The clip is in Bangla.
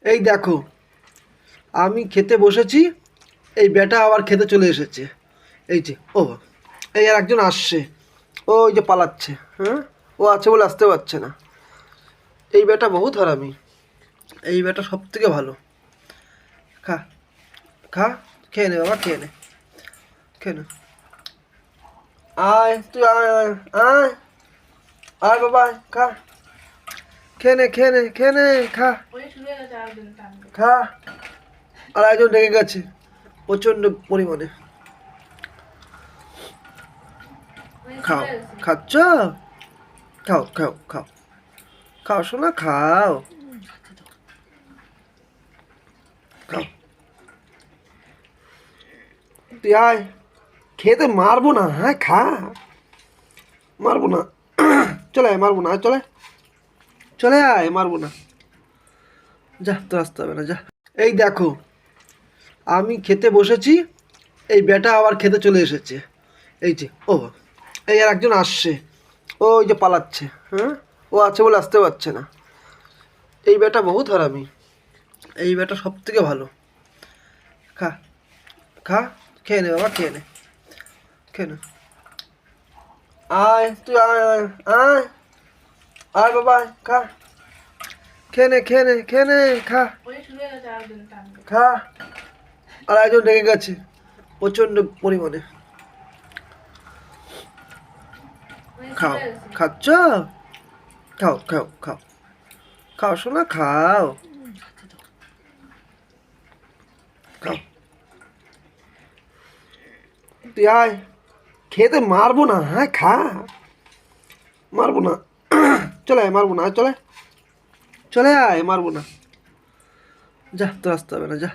এই দেখো, আমি খেতে বসেছি, এই বেটা আবার খেতে চলে এসেছে। এই যে এই আর একজন আসছে, ও ওই যে পালাচ্ছে। হ্যাঁ, ও আছে বলে আসতে পারছে না। এই বেটা বহুত হারামি, এই বেটা সব থেকে ভালো। খা, খা, খেয়ে নে বাবা, খেয়ে নে, খেয়ে নে। আয় তুই, আয় আয় আয়, আয় বাবা আয়, খা, খেয়ে নে, খেয়ে নে, খেয়ে নে, খা, খা। আর একজন রেগে গেছে প্রচণ্ড পরিমাণে। খাও, খাচ্ছ? খাও খাও খাও, খাও শোনা, খাও, খাও। তুই আয়, খেতে মারবো না, হ্যাঁ খা, মারবো না। চলে আয়, মারবো না, আয় চলে, চলে আয়, মারবো না। যা, তোর আসতে হবে না, যা। এই দেখো, আমি খেতে বসেছি, এই বেটা আবার খেতে চলে এসেছে। এই যে এই আর একজন আসছে, ও ওই যে পালাচ্ছে। হ্যাঁ, ও আছে বলে আসতে পারছে না। এই বেটা বহুত হারামি, এই বেটা সব থেকে ভালো। খা, খা, খেয়ে নে বাবা, খেয়ে নে, খেয়ে নে। আয় তুই, আয় আয় আয়, আয় বাবা আয়, খা, খেয়ে নে, খেয়ে নে, খেয়ে নে, খা, খা। আর একজন রেগে গেছে প্রচণ্ড পরিমাণে। খাও, খাচ্ছ? খাও খাও খাও, খাও শোনা, খাও, খাও। তুই আয়, খেতে মারবো না, হ্যাঁ খা, মারবো না। চলে আয়, মারবো না, আয় চলে, চলে আয়, মারবো না। যা, তোর আসতে হবে না, যা।